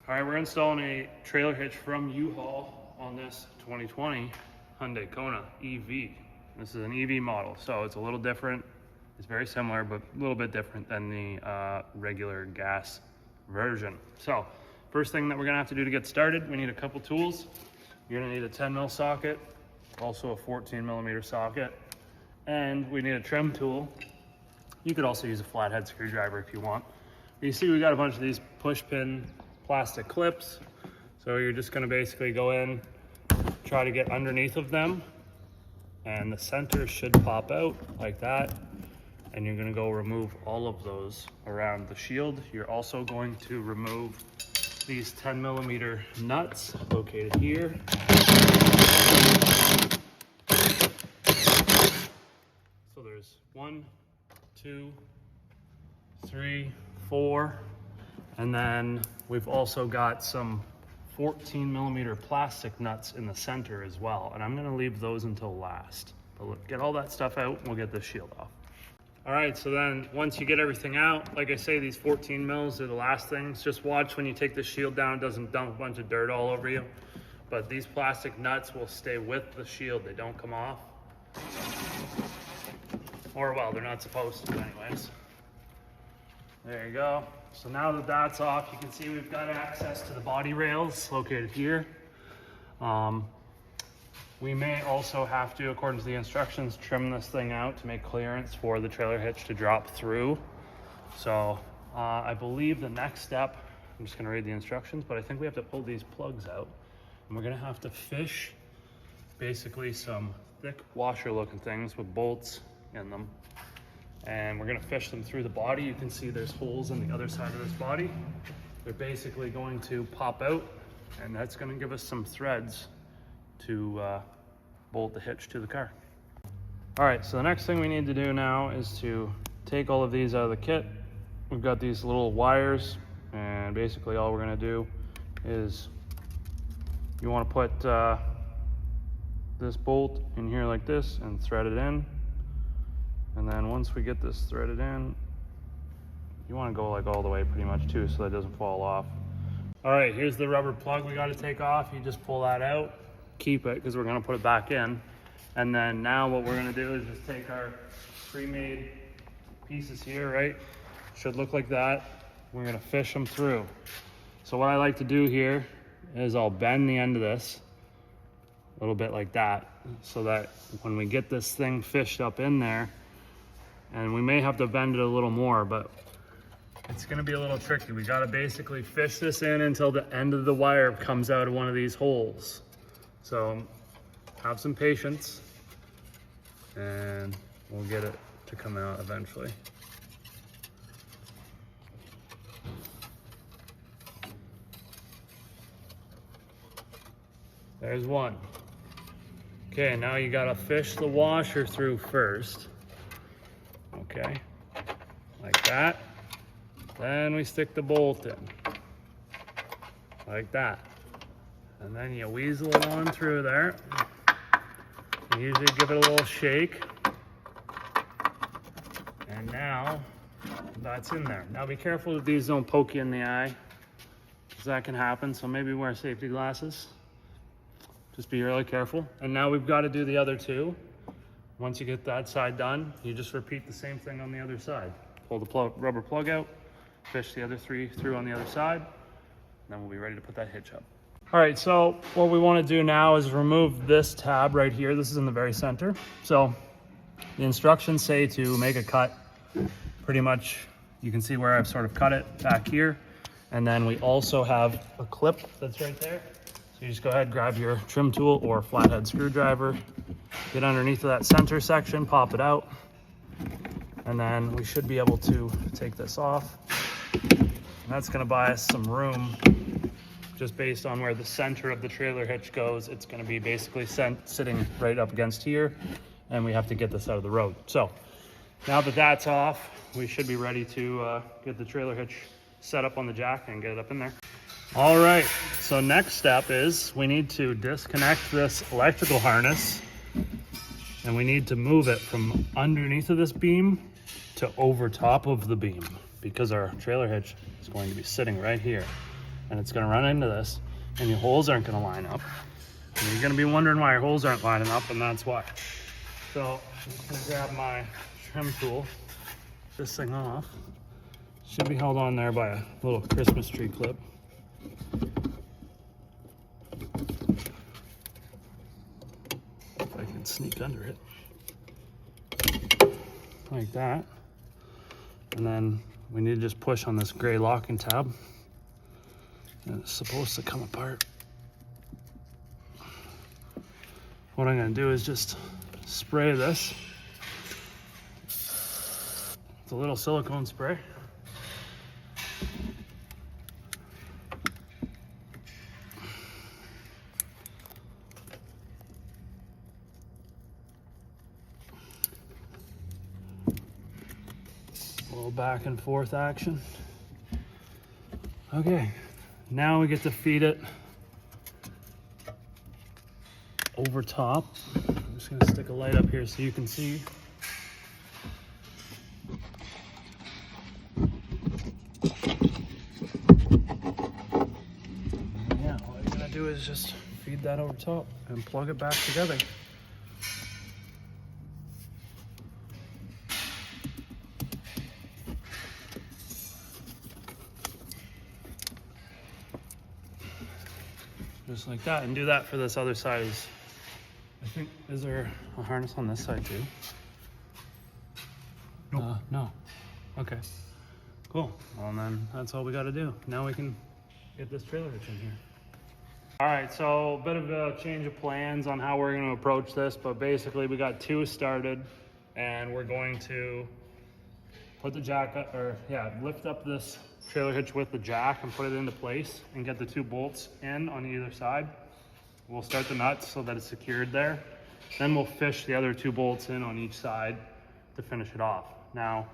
All right, we're installing a trailer hitch from U-Haul on this 2020 Hyundai Kona EV. This is an EV model, so it's a little different. It's very similar, but a little bit different than the regular gas version. So first thing that we're gonna have to do to get started, we need a couple tools. You're gonna need a 10 mil socket, also a 14 millimeter socket, and we need a trim tool. You could also use a flathead screwdriver if you want. You see we got a bunch of these push pin plastic clips. So you're just gonna basically go in, try to get underneath of them, and the center should pop out like that. And you're gonna go remove all of those around the shield. You're also going to remove these 10 millimeter nuts located here. So there's 1, 2, 3, 4. And then we've also got some 14 millimeter plastic nuts in the center as well. And I'm gonna leave those until last. But get all that stuff out and we'll get this shield off. All right, so then once you get everything out, like I say, these 14 mils are the last things. Just watch when you take the shield down, it doesn't dump a bunch of dirt all over you. But these plastic nuts will stay with the shield, they don't come off. Or well, they're not supposed to anyways. There you go. So now that that's off, you can see we've got access to the body rails located here. We may also have to, according to the instructions, trim this thing out to make clearance for the trailer hitch to drop through. So I believe the next step, I'm just gonna read the instructions, but I think we have to pull these plugs out. And we're gonna have to fish basically some thick washer looking things with bolts in them. And we're gonna fish them through the body. You can see there's holes on the other side of this body. They're basically going to pop out, and that's gonna give us some threads to bolt the hitch to the car. All right, so the next thing we need to do now is to take all of these out of the kit. We've got these little wires, and basically all we're gonna do is you wanna put this bolt in here like this and thread it in. And then once we get this threaded in, you want to go like all the way pretty much too, so that it doesn't fall off. All right, here's the rubber plug we got to take off. You just pull that out, keep it because we're going to put it back in. And then now what we're going to do is just take our pre-made pieces here, right? Should look like that. We're going to fish them through. So what I like to do here is I'll bend the end of this a little bit like that, so that when we get this thing fished up in there, and we may have to bend it a little more, but it's gonna be a little tricky. We gotta basically fish this in until the end of the wire comes out of one of these holes. So have some patience and we'll get it to come out eventually. There's one. Okay, now you gotta fish the washer through first. Okay, like that. Then we stick the bolt in, like that. And then you weasel it on through there. You usually give it a little shake. And now that's in there. Now be careful that these don't poke you in the eye, because that can happen, so maybe wear safety glasses. Just be really careful. And now we've got to do the other two. Once you get that side done, you just repeat the same thing on the other side. Pull the rubber plug out, fish the other three through on the other side, and then we'll be ready to put that hitch up. All right, so what we want to do now is remove this tab right here. This is in the very center. So the instructions say to make a cut pretty much, you can see where I've sort of cut it back here. And then we also have a clip that's right there. So you just go ahead, grab your trim tool or flathead screwdriver, get underneath of that center section, pop it out, and then we should be able to take this off. And that's gonna buy us some room just based on where the center of the trailer hitch goes. It's gonna be basically sitting right up against here, and we have to get this out of the road. So now that that's off, we should be ready to get the trailer hitch set up on the jack and get it up in there. All right, so next step is we need to disconnect this electrical harness, and we need to move it from underneath of this beam to over top of the beam, because our trailer hitch is going to be sitting right here. and it's gonna run into this, and your holes aren't gonna line up. And you're gonna be wondering why your holes aren't lining up, and that's why. So I'm just gonna grab my trim tool, this thing off. Should be held on there by a little Christmas tree clip. If I can sneak under it. Like that. And then we need to just push on this gray locking tab. And it's supposed to come apart. What I'm gonna do is just spray this. It's a little silicone spray. A little back and forth action. Okay, now we get to feed it over top. I'm just gonna stick a light up here so you can see. Yeah, all you're gonna do is just feed that over top and plug it back together. Just like that, and do that for this other side. I think, is there a harness on this side too? Nope. No. Okay, cool. Well, then that's all we got to do. Now we can get this trailer hitch in here. All right, so a bit of a change of plans on how we're going to approach this, but basically we got two started, and we're going to put the jack up, lift up this trailer hitch with the jack and put it into place and get the two bolts in on either side. We'll start the nuts so that it's secured there. Then we'll fish the other two bolts in on each side to finish it off. Now,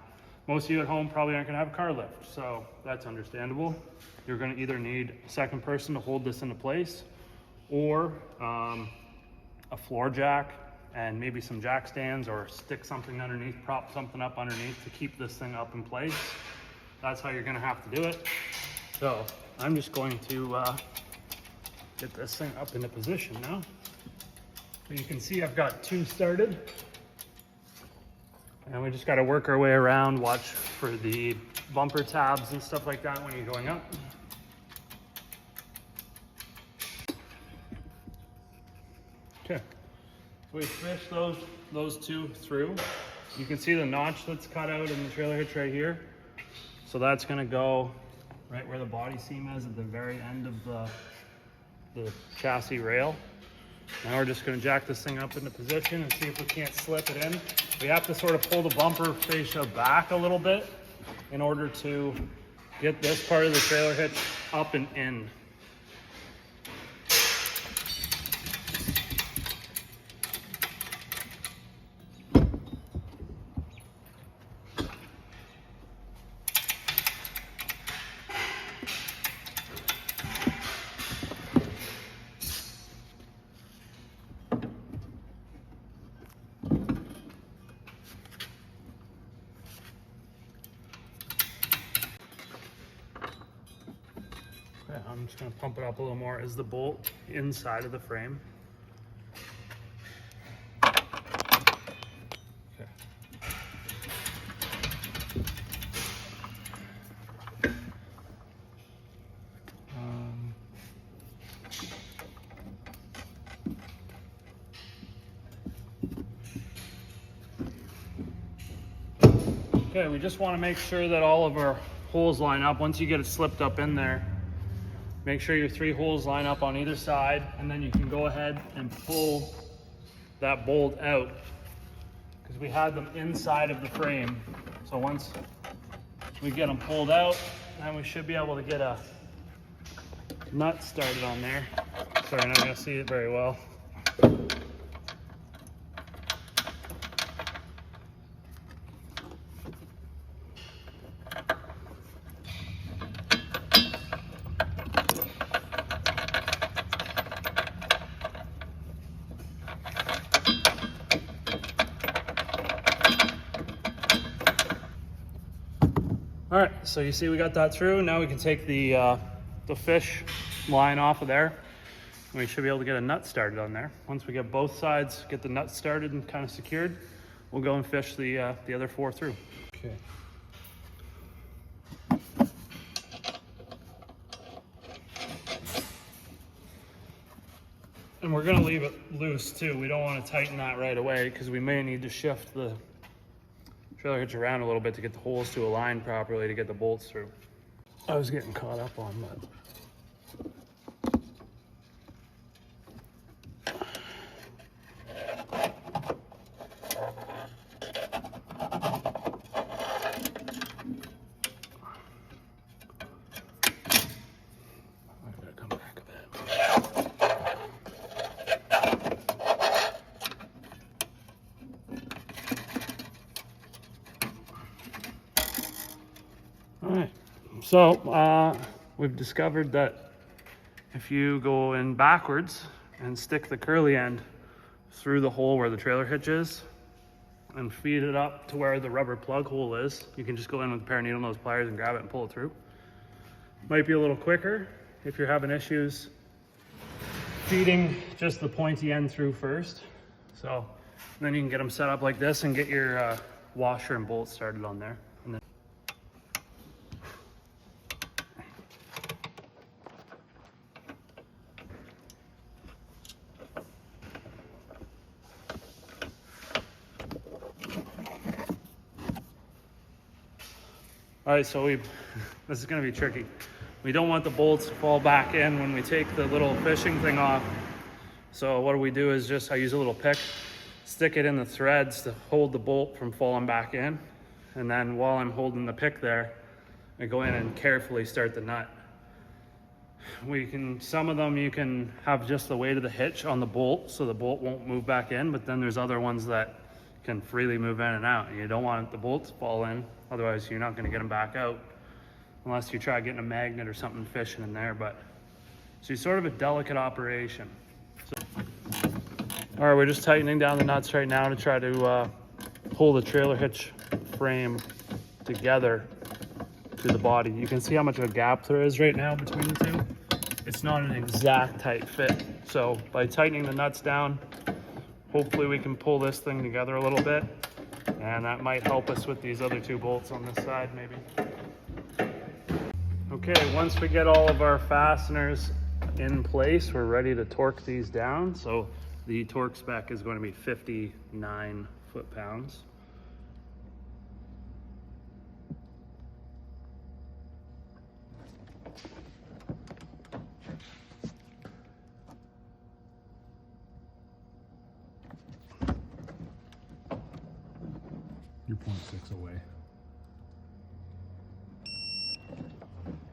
most of you at home probably aren't gonna have a car lift, so that's understandable. You're gonna either need a second person to hold this into place, or a floor jack and maybe some jack stands, or stick something underneath, prop something up underneath to keep this thing up in place. That's how you're gonna have to do it. So I'm just going to get this thing up into position now. So you can see I've got two started. And we just gotta work our way around, watch for the bumper tabs and stuff like that when you're going up. Okay, so we fish those two through. You can see the notch that's cut out in the trailer hitch right here. So that's gonna go right where the body seam is at the very end of the chassis rail. Now we're just gonna jack this thing up into position and see if we can't slip it in. We have to sort of pull the bumper fascia back a little bit in order to get this part of the trailer hitch up and in. I'm just going to pump it up a little more. Is the bolt inside of the frame? Okay. Okay, we just want to make sure that all of our holes line up. Once you get it slipped up in there, make sure your three holes line up on either side, and then you can go ahead and pull that bolt out, because we had them inside of the frame. So once we get them pulled out, then we should be able to get a nut started on there. Sorry, I'm not gonna see it very well. All right, so you see we got that through. Now we can take the the fish line off of there. We should be able to get a nut started on there. Once we get both sides, get the nut started and kind of secured, we'll go and fish the other 4 through. Okay. And we're gonna leave it loose too. We don't want to tighten that right away because we may need to shift the trailer hitch around a little bit to get the holes to align properly to get the bolts through. I was getting caught up on that. So we've discovered that if you go in backwards and stick the curly end through the hole where the trailer hitch is and feed it up to where the rubber plug hole is, you can just go in with a pair of needle nose pliers and grab it and pull it through. Might be a little quicker if you're having issues feeding just the pointy end through first. So then you can get them set up like this and get your washer and bolt started on there. All right, so this is gonna be tricky. We don't want the bolts to fall back in when we take the little fishing thing off. So what we do is I use a little pick, stick it in the threads to hold the bolt from falling back in. And then while I'm holding the pick there, I go in and carefully start the nut. Some of them you can have just the weight of the hitch on the bolt so the bolt won't move back in, but then there's other ones that can freely move in and out. And you don't want the bolts to fall in, otherwise you're not gonna get them back out unless you try getting a magnet or something fishing in there. But so it's sort of a delicate operation. All right, we're just tightening down the nuts right now to try to pull the trailer hitch frame together to the body. You can see how much of a gap there is right now between the two. It's not an exact tight fit. So by tightening the nuts down, hopefully we can pull this thing together a little bit, and that might help us with these other 2 bolts on this side maybe. Okay, once we get all of our fasteners in place, we're ready to torque these down. So the torque spec is going to be 59 foot-pounds. You're 0.6 away.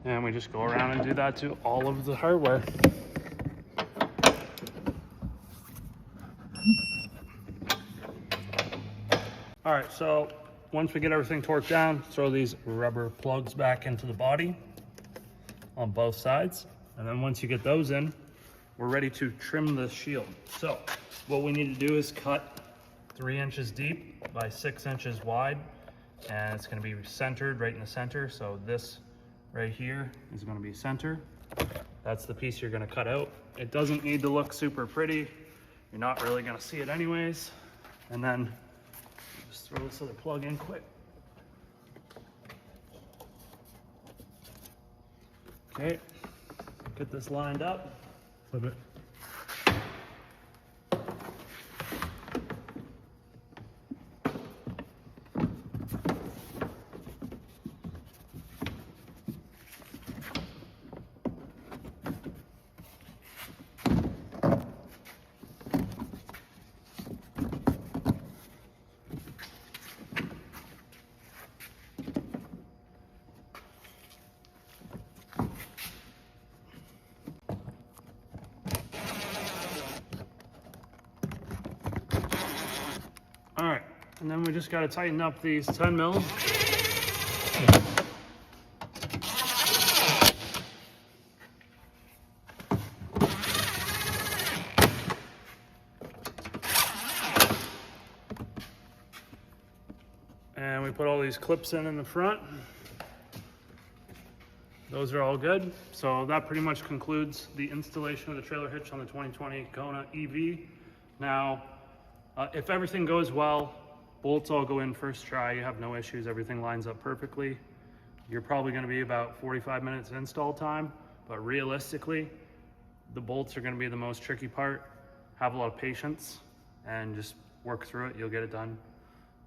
And we just go around and do that to all of the hardware. All right, so once we get everything torqued down, throw these rubber plugs back into the body on both sides. And then once you get those in, we're ready to trim the shield. So what we need to do is cut 3 inches deep by 6 inches wide, and it's going to be centered right in the center. So this right here is going to be center. That's the piece you're going to cut out. It doesn't need to look super pretty. You're not really going to see it anyways. And then just throw this other plug in quick. Okay, get this lined up. Flip it. All right, and then we just got to tighten up these 10 mils. And we put all these clips in the front. those are all good. So that pretty much concludes the installation of the trailer hitch on the 2020 Kona EV. Now, if everything goes well, bolts all go in first try, you have no issues, everything lines up perfectly. You're probably gonna be about 45 minutes install time, but realistically, the bolts are gonna be the most tricky part. Have a lot of patience and just work through it, you'll get it done.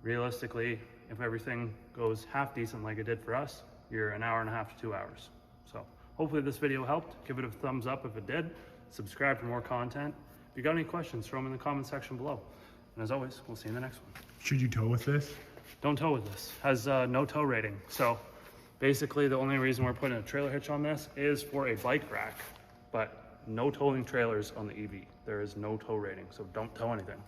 Realistically, if everything goes half decent like it did for us, you're an hour and a half to 2 hours. So hopefully this video helped. Give it a thumbs up if it did. Subscribe for more content. If you got any questions, throw them in the comment section below. And as always, we'll see you in the next one. Should you tow with this? Don't tow with this. Has no tow rating. So basically the only reason we're putting a trailer hitch on this is for a bike rack, but no towing trailers on the EV. There is no tow rating, so don't tow anything.